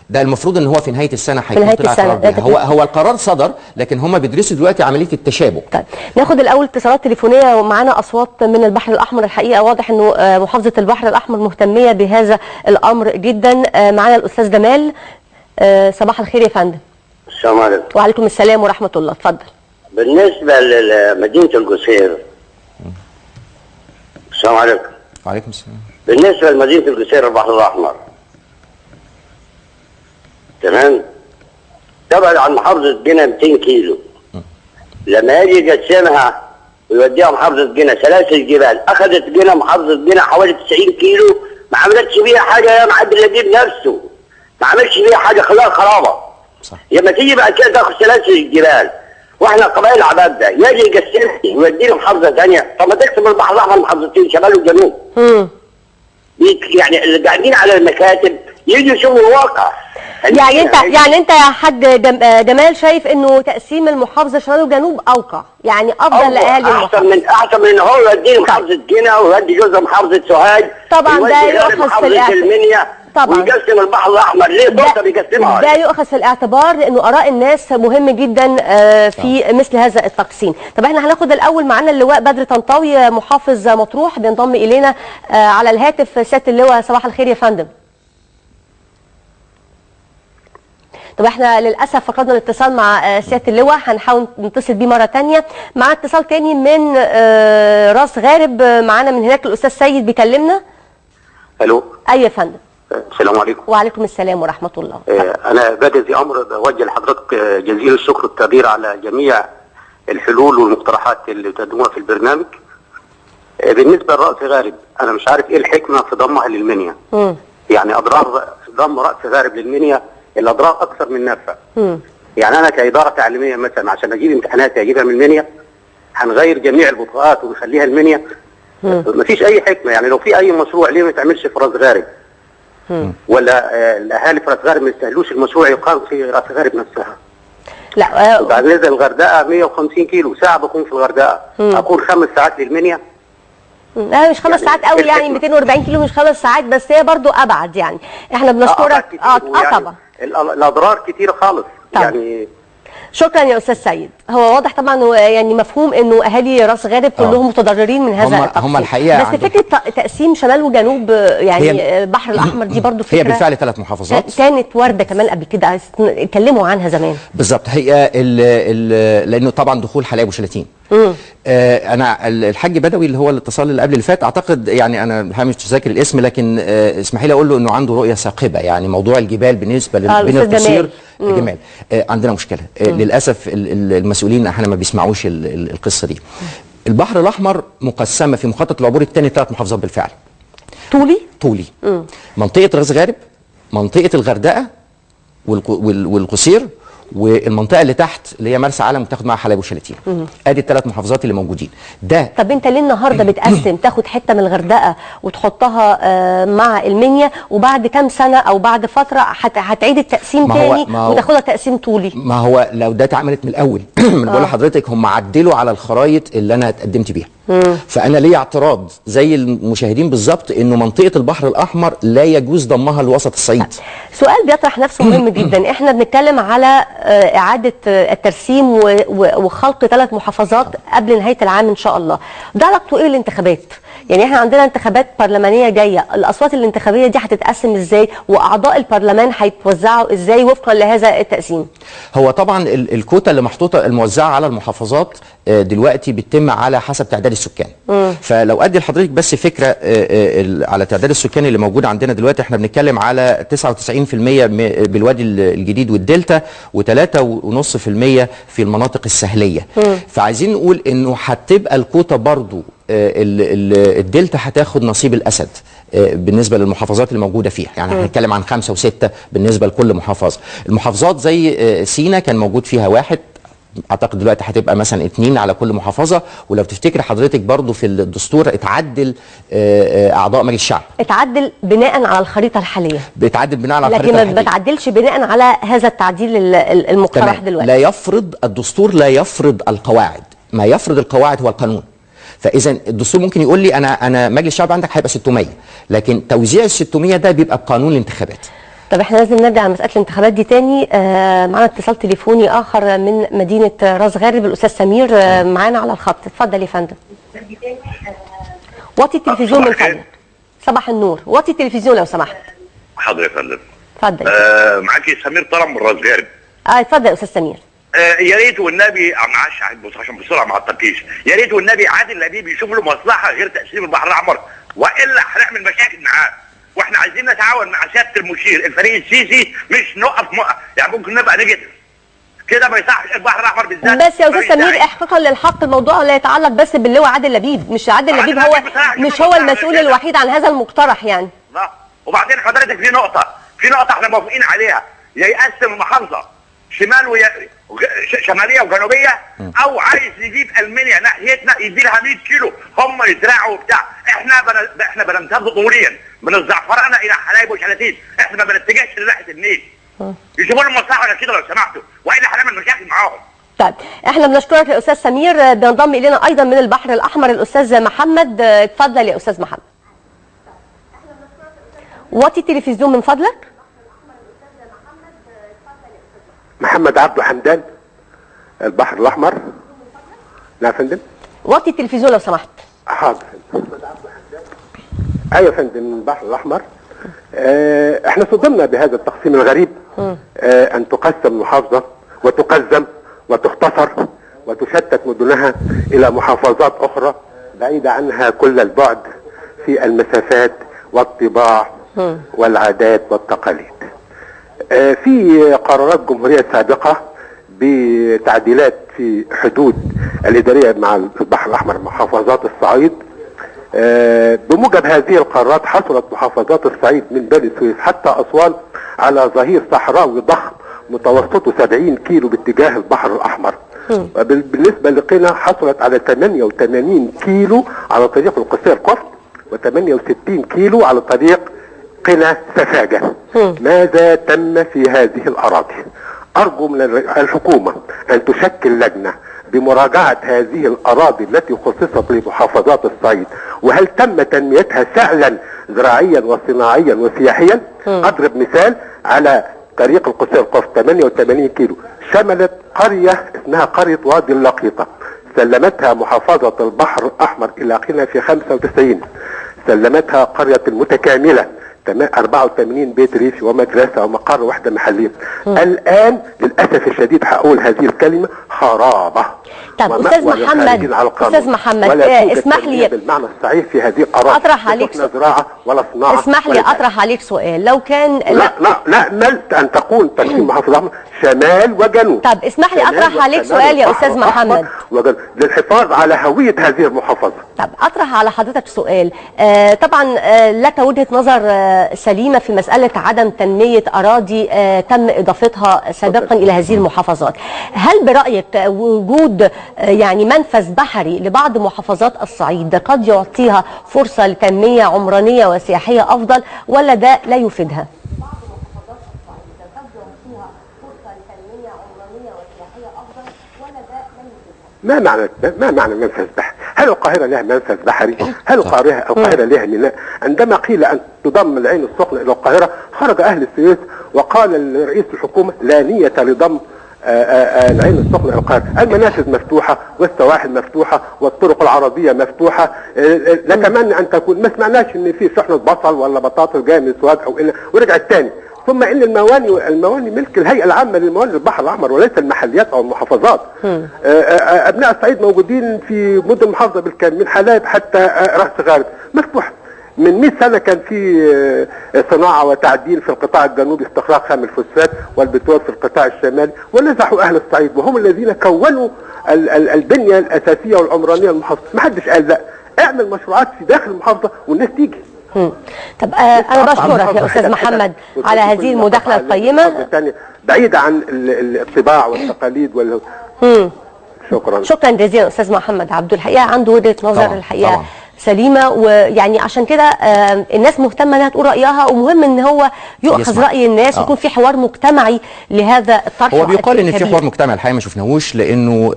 ده المفروض ان هو في نهايه السنه هيكون طلع قرار بيها. هو القرار صدر، لكن هم بيدرسوا دلوقتي عمليه التشابك. طيب ناخد الاول اتصالات تليفونيه، ومعانا اصوات من البحر الاحمر. الحقيقه واضح انه محافظه البحر الاحمر مهتميه بهذا الامر جدا. معانا الاستاذ جمال. صباح الخير يا فندم. السلام عليكم. وعليكم السلام ورحمه الله، اتفضل. بالنسبه لمدينه القصير. السلام عليكم. وعليكم السلام. بالنسبه لمدينه القصير البحر الاحمر، تمام، تبعد عن محافظه قنا 200 كيلو. لما يجي يقسمها ويوديها محافظه قنا، سلاسل جبال، اخذت قنا محافظه قنا حوالي 90 كيلو، ما عملتش بيها حاجه يا عبد اللطيف نفسه، ما عملش بيها حاجه، خلاها خرابه. صح. لما تيجي بعد كده تاخد سلاسل الجبال واحنا قبائل عباد، يجي يقسمها ويودينا محافظه ثانيه. طب ما تقسم البحر الاحمر محافظتين، شمال وجنوب. يعني اللي قاعدين على المكاتب يجوا يشوفوا الواقع. يعني انت يا حاج جمال شايف انه تقسيم المحافظه شمال وجنوب اوقع، يعني افضل لاهالي المحافظه. احسن من هو يوديني محافظه قنا ويودي جزء محافظه سوهاج. طبعا ده يؤخذ في الاعتبار طبعا، ويقسم البحر الاحمر. ليه صوته بيقسمها؟ ده يؤخذ في الاعتبار لانه اراء الناس مهم جدا في مثل هذا التقسيم. طب احنا هناخد الاول معانا اللواء بدر طنطاوي محافظ مطروح بينضم الينا على الهاتف. سياده اللواء صباح الخير يا فندم. طب احنا للاسف فقدنا الاتصال مع سياده اللواء، هنحاول نتصل بيه مره ثانيه. معانا اتصال ثاني من راس غارب، معانا من هناك الاستاذ سيد بيكلمنا. الو. ايوه يا فندم. السلام عليكم. وعليكم السلام ورحمه الله. انا بدي امر بوجه لحضرتك جزيل الشكر والتقدير على جميع الحلول والمقترحات اللي بتقدموها في البرنامج. بالنسبه لراس غارب، انا مش عارف ايه الحكمه في ضمها للمنيا. يعني اضرار ضم راس غارب للمنيا، الاضرار اكثر من نفع. يعني انا كاداره تعليميه مثلا عشان اجيب امتحاناتي اجيبها من المنيا، هنغير جميع البطاقات ونخليها المنيا. مفيش اي حكمه. يعني لو في اي مشروع ليه ما يتعملش في راس غارب؟ ولا الاهالي في راس غارب ما يستاهلوش المشروع يقام في راس غارب نفسها؟ لا. وبعد نزل الغردقه 150 كيلو، ساعه بكون في الغردقه، اكون 5 ساعات للمنيا. لا مش 5 ساعات قوي، يعني 240 كيلو مش 5 ساعات، بس هي برضو ابعد. يعني احنا بنشكرك. طبعا الاضرار كتيره خالص. يعني شكرا يا استاذ سيد. هو واضح طبعا يعني مفهوم انه اهالي راس غارب كلهم متضررين من هذا التقسيم. هم الحقيقه بس فكره تقسيم شمال وجنوب يعني البحر الاحمر دي برضو فكره هي بالفعل 3 محافظات كانت وارده كمان قبل كده، اتكلموا عنها زمان. بالظبط. هي لانه طبعا دخول حلايب وشلاتين. انا الحاج بدوي اللي هو الاتصال اللي قبل اللي فات، اعتقد يعني انا مش متذكر الاسم، لكن اسمحي لي اقول له انه عنده رؤيه ثاقبه. يعني موضوع الجبال بالنسبه بين القصير جمال عندنا مشكله للاسف. المسؤولين احيانا ما بيسمعوش القصه دي. البحر الاحمر مقسمه في مخطط العبور الثاني 3 محافظات بالفعل. طولي منطقه راس غارب، منطقه الغردقه والقصير، والمنطقه اللي تحت اللي هي مرسى علم وتاخد معاها حلايب وشلاتين. ادي ال3 محافظات اللي موجودين. ده طب انت ليه النهارده بتقسم تاخد حته من الغردقه وتحطها مع المنيا، وبعد كام سنه او بعد فتره هتعيد التقسيم تاني وتاخدها تقسيم طولي؟ ما هو لو ده اتعملت من الاول من بقول لحضرتك هم عدلوا على الخرايط اللي انا اتقدمت بيها. فانا ليا اعتراض زي المشاهدين بالظبط انه منطقه البحر الاحمر لا يجوز ضمها لوسط الصعيد. سؤال بيطرح نفسه مهم جدا. احنا بنتكلم على اعاده الترسيم وخلق 3 محافظات قبل نهايه العام ان شاء الله. ده علاقته ايه بالانتخابات؟ يعني احنا عندنا انتخابات برلمانيه جايه، الاصوات الانتخابيه دي هتتقسم ازاي؟ واعضاء البرلمان هيتوزعوا ازاي وفقا لهذا التقسيم؟ هو طبعا الكوتا اللي محطوطه الموزعه على المحافظات دلوقتي بتتم على حسب تعداد السكان. فلو ادي لحضرتك بس فكره على تعداد السكان اللي موجود عندنا دلوقتي، احنا بنتكلم على 99% بالوادي الجديد والدلتا، و3.5% في المناطق الساحليه. فعايزين نقول انه هتبقى الكوتا برضو الدلتا هتاخد نصيب الاسد بالنسبه للمحافظات اللي موجوده فيها. يعني هنتكلم عن 5 و6 بالنسبه لكل محافظه. المحافظات زي سينا كان موجود فيها 1، اعتقد دلوقتي هتبقى مثلا 2 على كل محافظه. ولو تفتكر حضرتك برضو في الدستور اتعدل اعضاء مجلس الشعب، اتعدل بناء على الخريطه الحاليه، بيتعدل بناء على الخريطه الحاليه، لكن ما بتعدلش بناء على هذا التعديل المقترح دلوقتي. لا يفرض الدستور، لا يفرض القواعد، ما يفرض القواعد هو القانون. فاذا الدستور ممكن يقول لي انا مجلس الشعب عندك هيبقى 600، لكن توزيع ال 600 ده بيبقى بقانون الانتخابات. طب احنا لازم نرجع لمساله الانتخابات دي تاني. معانا اتصال تليفوني اخر من مدينه راس غارب، الاستاذ سمير معانا على الخط. اتفضل يا فندم. وطي التلفزيون من فضلك. صباح النور، وطي التلفزيون لو سمحت. حاضر يا فندم. اتفضل. معاكي سمير طلب من راس غارب. اتفضل يا استاذ سمير. يا ريت والنبي معلش عشان بسرعه ما اعطلكيش، يا ريت والنبي عادل لبيب يشوف له مصلحه غير تقسيم البحر الاحمر، والا هنعمل مشاكل معاه. واحنا عايزين نتعاون مع سياده المشير الفريق السيسي، مش نقف يعني ممكن نبقى نيجاتيف كده، ما يصحش البحر الاحمر بالذات. بس يا استاذ سمير احقاقا للحق، الموضوع لا يتعلق بس باللواء عادل لبيب، مش عادل لبيب هو مش هو المسؤول الوحيد عن هذا المقترح يعني. لا، وبعدين حضرتك في نقطه احنا موافقين عليها، يا يقسم المحافظه شمال شماليه وجنوبيه، او عايز يجيب المنيا ناحيتنا يدي لها 100 كيلو هم يزرعوا وبتاع. احنا بنمتد طوليا من الزعفرانه الى حلايب وشلاتين، احنا ما بنتجهش لناحيه النيل. يجيبوا لنا مصلحه كده لو سمحتوا، والا هنعمل مشاكل معاهم. طيب احنا بنشكرك يا استاذ سمير. بينضم الينا ايضا من البحر الاحمر الاستاذ محمد. اتفضل يا استاذ محمد. وطي التلفزيون من فضلك. محمد عبده حمدان، البحر الاحمر. لا يا فندم. وطي التلفزيون لو سمحت. حاضر. ايوه يا فندم، البحر الاحمر. احنا صدمنا بهذا التقسيم الغريب. ان تقسم المحافظه وتقزم وتختصر وتشتت مدنها الى محافظات اخرى بعيده عنها كل البعد في المسافات والطباع والعادات والتقاليد. في قرارات جمهورية سابقة بتعديلات في حدود الإدارية مع البحر الأحمر محافظات الصعيد. بموجب هذه القرارات حصلت محافظات الصعيد من بني سويف حتى أسوان على ظهير صحراوي ضخم متوسطه 70 كيلو باتجاه البحر الأحمر. بالنسبة لقنا حصلت على 88 كيلو على طريق القصير قفط، و68 كيلو على طريق قنا سفاجة. ماذا تم في هذه الأراضي؟ أرجو من الحكومة أن تشكل لجنة بمراجعة هذه الأراضي التي خصصت لمحافظات الصعيد، وهل تم تنميتها فعلا زراعيا وصناعيا وسياحيا. أضرب مثال على طريق القصير قف 88 كيلو شملت قرية اسمها قرية وادي اللقيطة، سلمتها محافظة البحر الأحمر إلى قنا في 95. سلمتها قرية المتكاملة 84 بيت ريفي ومدرسة ومقر وحدة محلية. الآن للأسف الشديد هقول هذه الكلمة خرابة. طب أستاذ محمد اسمح لي بالمعنى الصحيح في هذه الأراضي أطرح عليك زراعة ولا صناعة. اسمح لي أطرح عليك سؤال. لو كان لا نلت أن تكون تقسيم محافظة شمال وجنوب. طب اسمح لي أطرح عليك سؤال يا أستاذ محمد للحفاظ على هوية هذه المحافظة. طب أطرح على حضرتك سؤال. طبعا لك وجهة نظر سليمة في مسألة عدم تنمية أراضي تم إضافتها سابقا إلى هذه المحافظات. هل برأيك وجود يعني منفذ بحري لبعض محافظات الصعيد قد يعطيها فرصة لتنمية عمرانية وسياحية أفضل، ولا ده لا يفيدها؟ ما معنى منفذ بحري؟ هل القاهرة لها منفذ بحري؟ هل القاهرة لها ميناء؟ عندما قيل أن تضم العين السخنة إلى القاهرة خرج أهل السويس وقال رئيس الحكومة لا نية لضم العين السخنة إلى القاهرة. المنافذ مفتوحة والسواحل مفتوحة والطرق العربية مفتوحة. نتمنى أن تكون ما سمعناش إن في شحنة بصل ولا بطاطس جاية من سوهاج أو إن ورجعت تاني. ثم ان المواني ملك الهيئه العامه للمواني البحر الاحمر وليس المحليات او المحافظات. ابناء الصعيد موجودين في مدن المحافظه بالكامل من حلايب حتى راس غارب مفتوحه. من 100 سنه كان في صناعه وتعديل في القطاع الجنوبي، استخراج خام الفوسفات والبترول في القطاع الشمالي، ونزحوا اهل الصعيد وهم الذين كونوا البنيه الاساسيه والعمرانيه للمحافظه. ما حدش قال لا اعمل مشروعات في داخل المحافظه والناس تيجي. طب انا بشكرك يا استاذ محمد على هذه المداخله القيمه. بعيده عن الطباع والتقاليد شكرا جزيلا استاذ محمد عبده. الحقيقه عنده وجهه نظر الحقيقه طبعا سليمه، ويعني عشان كده الناس مهتمه انها تقول رايها، ومهم ان هو يؤخذ راي الناس ويكون في حوار مجتمعي لهذا الطرح. هو بيقال ان في حوار مجتمعي، الحقيقه ما شفناهوش، لانه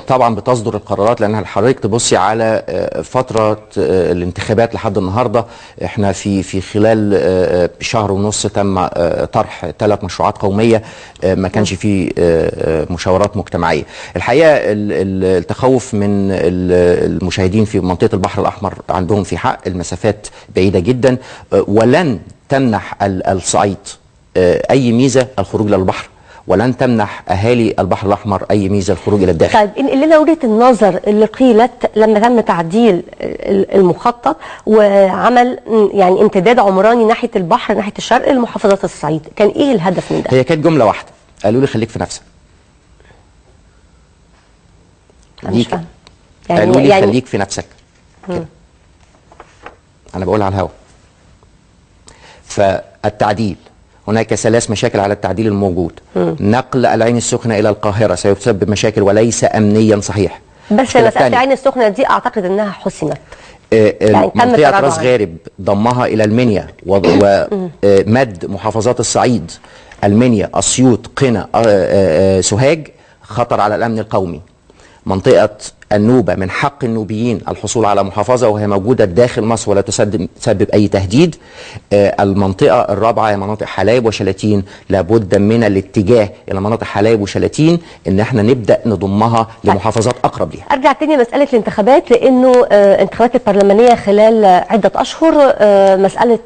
طبعا بتصدر القرارات، لان حضرتك تبصي على فتره الانتخابات لحد النهارده، احنا في خلال شهر ونص تم طرح 3 مشروعات قوميه، ما كانش في مشاورات مجتمعيه. الحقيقه التخوف من المشاهدين في منطقه البحر الاحمر عندهم في حق، المسافات بعيده جدا، ولن تمنح الصعيد اي ميزه الخروج للبحر، ولن تمنح اهالي البحر الاحمر اي ميزه الخروج الى الداخل. طيب انقل لنا وجهه النظر اللي قيلت لما تم تعديل المخطط وعمل يعني امتداد عمراني ناحيه البحر ناحيه الشرق لمحافظات الصعيد، كان ايه الهدف من ده؟ هي كانت جمله واحده، قالوا لي خليك في نفسك. قالوا لي خليك في نفسك. أنا بقول على الهواء. فالتعديل، هناك 3 مشاكل على التعديل الموجود. نقل العين السخنة إلى القاهرة سيسبب مشاكل وليس أمنيا صحيح. بس مسألة العين السخنة دي أعتقد أنها حسمت. يعني منطقة راس غارب ضمها إلى المنيا ومد محافظات الصعيد، المنيا، أسيوط، قنا، سوهاج، خطر على الأمن القومي. منطقة النوبة من حق النوبيين الحصول على محافظة وهي موجودة داخل مصر ولا تسبب أي تهديد. المنطقة الرابعة هي مناطق حلايب وشلاتين، لابد من الاتجاه إلى مناطق حلايب وشلاتين إن احنا نبدأ نضمها لمحافظات أقرب ليها. أرجع تاني مسألة الانتخابات، لأنه انتخابات البرلمانية خلال عدة أشهر، مسألة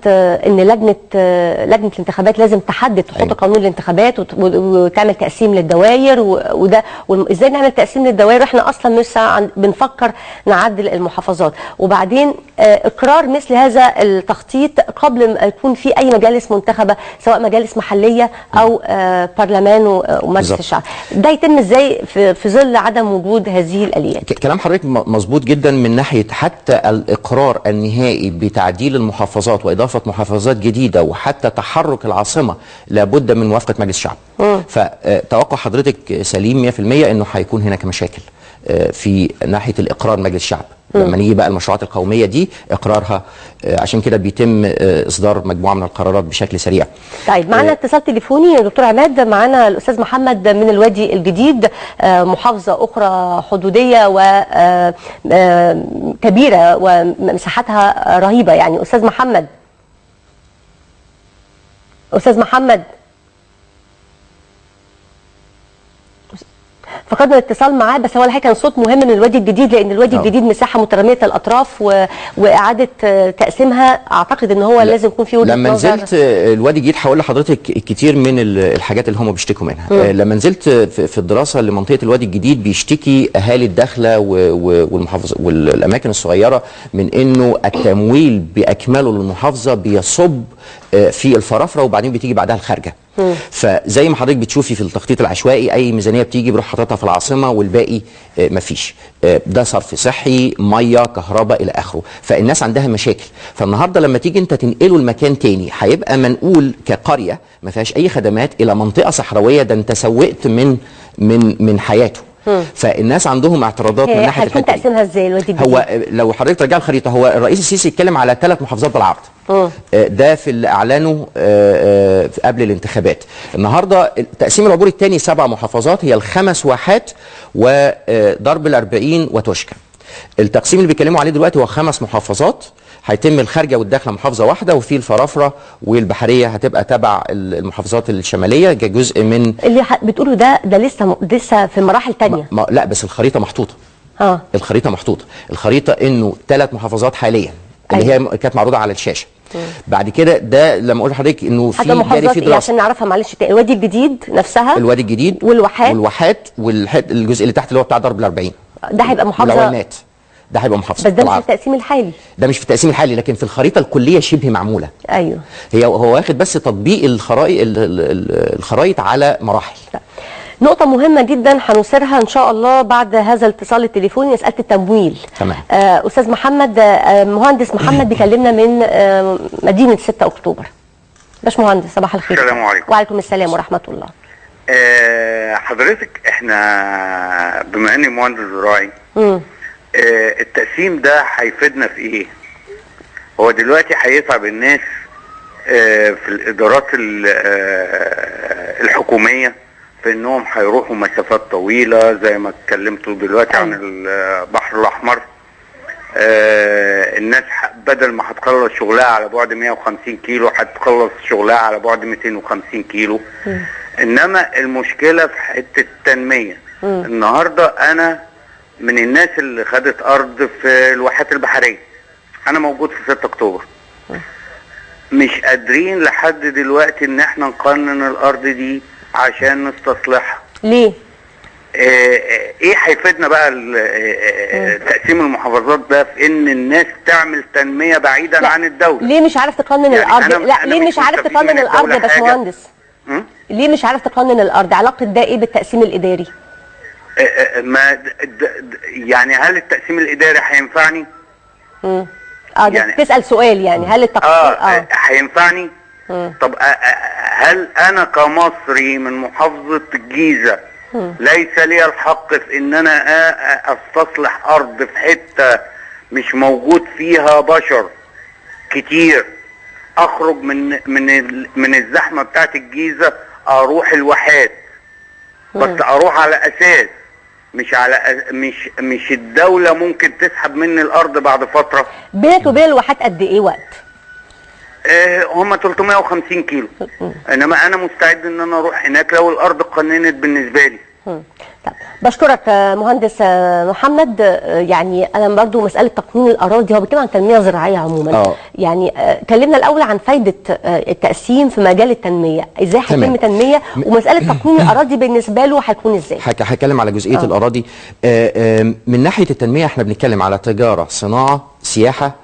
إن لجنة الانتخابات لازم تحدد تحط قانون الانتخابات وتعمل تقسيم للدوائر، وده إزاي نعمل تقسيم للدوائر احنا أصلا مش بنفكر نعدل المحافظات، وبعدين اقرار مثل هذا التخطيط قبل ما يكون في اي مجالس منتخبه سواء مجالس محليه او برلمان ومجلس الشعب. ده يتم ازاي في ظل عدم وجود هذه الاليات؟ كلام حضرتك مظبوط جدا من ناحيه حتى الاقرار النهائي بتعديل المحافظات واضافه محافظات جديده وحتى تحرك العاصمه لابد من موافقه مجلس الشعب. فتوقع حضرتك سليم 100% انه هيكون هناك مشاكل في ناحيه الاقرار مجلس الشعب لما نيجي بقى المشروعات القوميه دي اقرارها. عشان كده بيتم اصدار مجموعه من القرارات بشكل سريع. طيب معنا اتصال تليفوني يا دكتور عماد، معنا الاستاذ محمد من الوادي الجديد، محافظه اخرى حدوديه وكبيره ومساحتها رهيبه. يعني استاذ محمد فقدنا الاتصال معاه، بس هو الحقيقه كان صوت مهم من الوادي الجديد، لان الوادي الجديد مساحه متراميه الاطراف واعاده تقسيمها اعتقد ان هو لازم يكون في وجهه نظر. لما نزلت الوادي الجديد هقول لحضرتك كتير من الحاجات اللي هم بيشتكوا منها. لما نزلت في الدراسه لمنطقه الوادي الجديد بيشتكي اهالي الداخله والمحافظه والاماكن الصغيره من انه التمويل باكمله للمحافظه بيصب في الفرافره وبعدين بتيجي بعدها الخارجه. فزي ما حضرتك بتشوفي في التخطيط العشوائي اي ميزانيه بتيجي بيروح حاططها في العاصمه والباقي مفيش. ده صرف صحي، ميه، كهرباء الى اخره، فالناس عندها مشاكل. فالنهارده لما تيجي انت تنقله لمكان تاني هيبقى منقول كقريه ما فيهاش اي خدمات الى منطقه صحراويه، ده انت سوقت من حياته. فالناس عندهم اعتراضات من ناحيه الحته دي. هيكون تقسيمها ازاي الوادي الجديد؟ هو لو حضرتك ترجع الخريطه، هو الرئيس السيسي اتكلم على 3 محافظات بالعرض. ده في اللي اعلنه قبل الانتخابات. النهارده التقسيم العبوري الثاني 7 محافظات، هي ال5 واحات وضرب ال40 وتوشكا. التقسيم اللي بيتكلموا عليه دلوقتي هو 5 محافظات، هيتم الخارجه والداخله محافظه واحده، وفي الفرافره والبحريه هتبقى تبع المحافظات الشماليه كجزء من اللي بتقولوا ده لسه في مراحل ثانيه. لا بس الخريطه محطوطه. الخريطه محطوطه، الخريطه انه 3 محافظات حاليا اللي هي كانت معروضه على الشاشه. بعد كده ده لما اقول لحضرتك انه في جاري في دراسه عشان نعرفها معلش. الوادي الجديد نفسها، الوادي الجديد والواحات والجزء اللي تحت اللي هو بتاع ضرب ال40 ده هيبقى محافظه، والعوامات ده هيبقى محافظه. بس ده مش في التقسيم الحالي. ده مش في التقسيم الحالي، لكن في الخريطه الكليه شبه معموله. ايوه هو واخد بس تطبيق الخرائط على مراحل. نقطة مهمة جدا هنثيرها إن شاء الله بعد هذا الاتصال التليفوني، مسألة التمويل. تمام. أستاذ محمد، مهندس محمد بيكلمنا من مدينة 6 أكتوبر. باشمهندس صباح الخير. السلام عليكم. وعليكم السلام ورحمة الله. حضرتك احنا بما اني مهندس زراعي، التقسيم ده هيفيدنا في ايه؟ هو دلوقتي هيتعب الناس في الادارات الحكوميه في انهم هيروحوا مسافات طويله، زي ما اتكلمتوا دلوقتي عن البحر الاحمر. الناس بدل ما هتخلص شغلها على بعد 150 كيلو هتخلص شغلها على بعد 250 كيلو. انما المشكله في حته التنميه. النهارده انا من الناس اللي خدت ارض في الواحات البحريه، انا موجود في 6 اكتوبر. مش قادرين لحد دلوقتي ان احنا نقنن الارض دي عشان نستصلحها. ليه؟ ايه هيفيدنا بقى تقسيم المحافظات ده في ان الناس تعمل تنميه بعيدا عن الدوله؟ ليه مش عارف تقنن الارض؟ لا، ليه مش عارف تقنن الارض يا باشمهندس؟ ليه مش عارف تقنن الارض؟ علاقه ده ايه بالتقسيم الاداري؟ ما يعني هل التقسيم الاداري هينفعني؟ يعني تسال سؤال، يعني هل التقسيم هينفعني؟ طب هل انا كمصري من محافظه الجيزه ليس لي الحق في ان انا استصلح ارض في حته مش موجود فيها بشر كتير، اخرج من الزحمه بتاعت الجيزه، اروح الواحات، بس اروح على اساس مش الدوله ممكن تسحب مني الارض بعد فتره؟ بينك وبين الواحات قد ايه وقت؟ هم 350 كيلو. انما انا مستعد ان انا اروح هناك لو الارض قننت بالنسبه لي. طب بشكرك مهندس محمد. يعني انا برضو مساله تقنين الاراضي، هو بيتكلم عن التنميه الزراعيه عموما. يعني كلمنا الاول عن فايده التقسيم في مجال التنميه، ازاي هيتم تنميه، ومساله تقنين الاراضي بالنسبه له هيكون ازاي؟ هتكلم على جزئيه الاراضي. من ناحيه التنميه احنا بنتكلم على تجاره، صناعه، سياحه.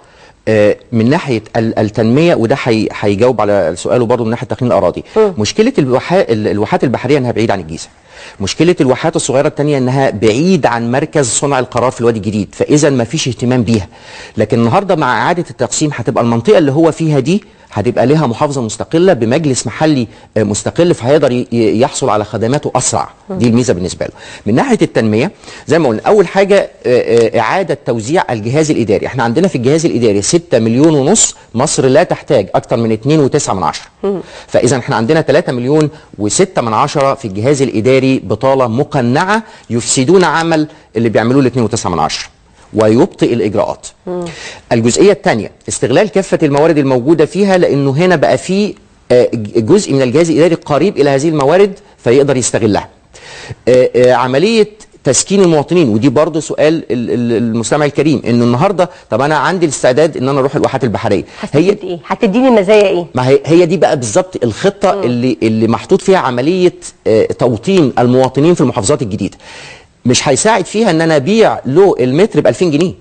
من ناحيه التنميه، وده هيجاوب على سؤاله برضه من ناحيه تقنين الاراضي. مشكله الواحات البحريه انها بعيد عن الجيزه. مشكله الواحات الصغيره الثانيه انها بعيد عن مركز صنع القرار في الوادي الجديد، فاذا ما فيش اهتمام بيها. لكن النهارده مع اعاده التقسيم هتبقى المنطقه اللي هو فيها دي هتبقى لها محافظه مستقله بمجلس محلي مستقل، فهيقدر يحصل على خدماته اسرع. دي الميزه بالنسبه له. من ناحيه التنميه زي ما قلنا، اول حاجه اعاده توزيع الجهاز الاداري. احنا عندنا في الجهاز الاداري 6 مليون ونص، مصر لا تحتاج اكثر من 2.9. فاذا احنا عندنا 3 مليون و6 في الجهاز الاداري بطاله مقنعه يفسدون عمل اللي بيعملوه 2.9 ويبطئ الإجراءات. الجزئية الثانية استغلال كافة الموارد الموجودة فيها، لأنه هنا بقى في جزء من الجهاز الإداري قريب إلى هذه الموارد فيقدر يستغلها. عملية تسكين المواطنين، ودي برضه سؤال المستمع الكريم، انه النهارده طب انا عندي الاستعداد ان انا اروح الواحات البحريه، هي ايه؟ هتديني مزايا ايه؟ ما هي دي بقى بالظبط الخطه اللي محطوط فيها عمليه توطين المواطنين في المحافظات الجديده. مش هيساعد فيها ان انا ابيع له المتر ب 2000 جنيه.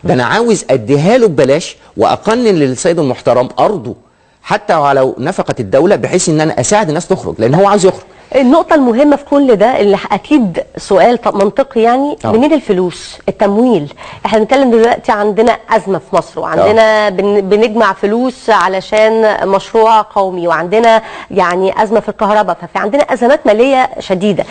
ده انا عاوز اديها له ببلاش واقنن للسيد المحترم ارضه حتى على نفقه الدوله، بحيث ان انا اساعد الناس تخرج، لان هو عاوز يخرج. النقطة المهمة في كل ده اللي أكيد سؤال منطقي، يعني منين الفلوس؟ التمويل. احنا بنتكلم دلوقتي عندنا أزمة في مصر، وعندنا بنجمع فلوس علشان مشروع قومي، وعندنا يعني أزمة في الكهرباء، ففي عندنا أزمات مالية شديدة.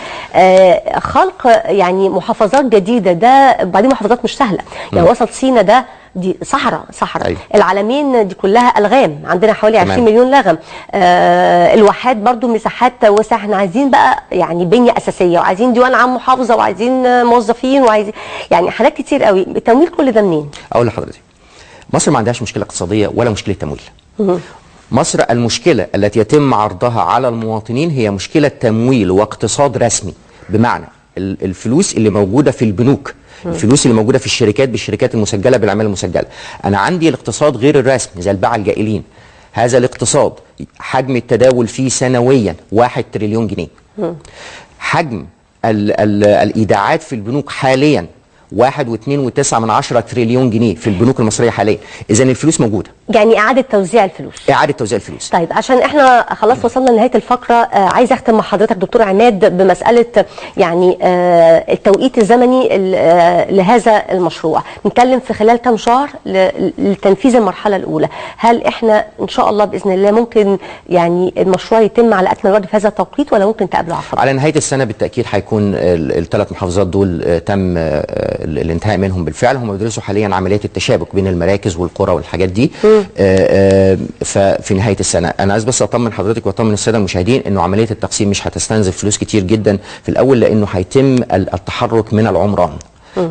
خلق يعني محافظات جديدة، ده بعدين محافظات مش سهلة. يعني وسط سينا ده دي صحراء. أيوة. العلمين دي كلها ألغام، عندنا حوالي 20 مليون لغم. الواحات برضو مساحات واسعة. احنا عايزين بقى يعني بنية أساسية، وعايزين ديوان عام محافظة، وعايزين موظفين، وعايزين يعني حاجات كتير قوي. التمويل كل ده منين؟ أقول لحضرتك، مصر ما عندهاش مشكلة اقتصادية ولا مشكلة تمويل. مصر المشكلة التي يتم عرضها على المواطنين هي مشكلة تمويل واقتصاد رسمي، بمعنى الفلوس اللي موجودة في البنوك، الفلوس اللي موجوده في الشركات بالشركات المسجله بالعماله المسجله. انا عندي الاقتصاد غير الرسمي زي الباعة الجائلين. هذا الاقتصاد حجم التداول فيه سنويا 1 تريليون جنيه. حجم الايداعات في البنوك حاليا 1.2 تريليون جنيه في البنوك المصريه حاليا. اذا الفلوس موجوده. يعني اعاده توزيع الفلوس. اعاده توزيع الفلوس. طيب عشان احنا خلاص وصلنا لنهايه الفقره، عايز اختم مع حضرتك دكتور عماد بمساله يعني التوقيت الزمني لهذا المشروع. نتكلم في خلال كم شهر لتنفيذ المرحله الاولى، هل احنا ان شاء الله باذن الله ممكن يعني المشروع يتم على اكمل وجه في هذا التوقيت، ولا ممكن تقابله عقبات؟ على نهايه السنه بالتاكيد هيكون الثلاث محافظات دول تم الانتهاء منهم بالفعل. هم بيدرسوا حاليا عمليه التشابك بين المراكز والقرى والحاجات دي ففي نهايه السنه. انا عايز بس اطمن حضرتك واطمن الساده المشاهدين انه عمليه التقسيم مش هتستنزف فلوس كتير جدا في الاول، لانه هيتم التحرك من العمران.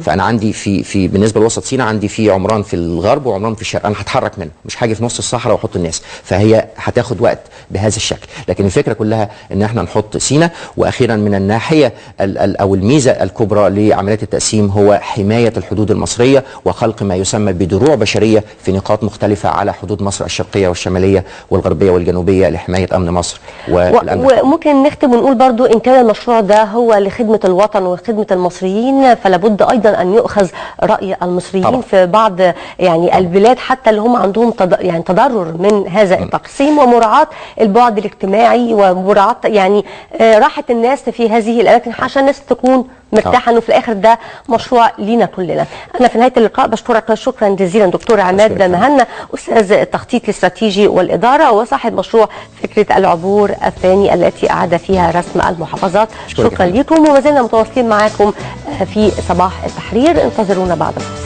فانا عندي في بالنسبه لوسط سيناء عندي في عمران في الغرب وعمران في الشرق، انا هتحرك منه، مش هاجي في نص الصحراء واحط الناس، فهي هتاخد وقت بهذا الشكل. لكن الفكره كلها ان احنا نحط سيناء. واخيرا من الناحيه او الميزه الكبرى لعمليات التقسيم هو حمايه الحدود المصريه وخلق ما يسمى بدروع بشريه في نقاط مختلفه على حدود مصر الشرقيه والشماليه والغربيه والجنوبيه لحمايه امن مصر والامن. وممكن نختم ونقول برضو ان كان المشروع ده هو لخدمه الوطن وخدمه المصريين، فلا بد ايضا ان يؤخذ راي المصريين طبعا. في بعض يعني البلاد حتى اللي هم عندهم يعني تضرر من هذا التقسيم، ومراعاه البعد الاجتماعي ومراعاه يعني راحه الناس في هذه الاماكن عشان الناس تكون مرتاحه انه في الاخر ده مشروع لينا كلنا. انا في نهايه اللقاء بشكرك شكرا جزيلا دكتور عماد مهنا، استاذ التخطيط الاستراتيجي والاداره وصاحب مشروع فكره العبور الثاني التي اعاد فيها رسم المحافظات. شكرا لكم، وما زلنا متواصلين معاكم في صباح التحرير، انتظرونا بعد الفاصل.